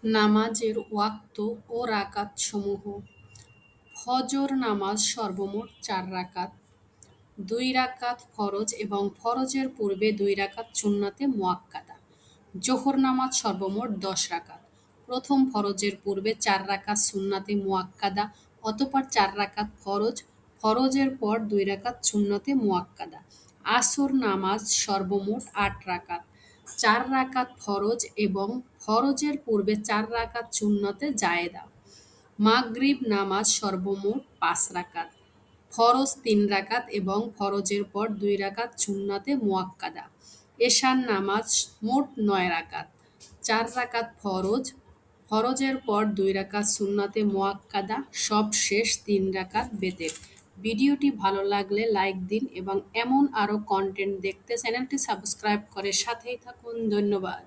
নামাজের ওয়াক্ত ও রাকাতসমূহ। ফজর নামাজ সর্বমোট ৪ রাকাত, ২ রাকাত ফরজ এবং ফরজের পূর্বে ২ রাকাত সুন্নাতে মুআক্কাদা। জোহর নামাজ সর্বমোট ১০ রাকাত, প্রথম ফরজের পূর্বে ৪ রাকাত সুন্নাতে মুআক্কাদা, অতঃপর ৪ রাকাত ফরজ, ফরজের পর ২ রাকাত সুন্নাতে মুআক্কাদা। আসর নামাজ সর্বমোট ৮ রাকাত, ৪ রাকাত ফরজ এবং ফরজের পূর্বে ৪ রাকাত সুন্নতে জায়েদা। মাগরিব নামাজ সর্বমোট ৫ রাকাত, ফরজ ৩ রাকাত এবং ফরজের পর ২ রাকাত সুন্নাতে মুআক্কাদা। এশার নামাজ মোট ৯ রাকাত, ৪ রাকাত ফরজ, ফরজের পর ২ রাকাত সুন্নাতে মুআক্কাদা, সব শেষ ৩ রাকাত বেতের। ভিডিওটি ভালো লাগলে লাইক দিন এবং এমন আরও কন্টেন্ট দেখতে চ্যানেলটি সাবস্ক্রাইব করে সাথেই থাকুন। ধন্যবাদ।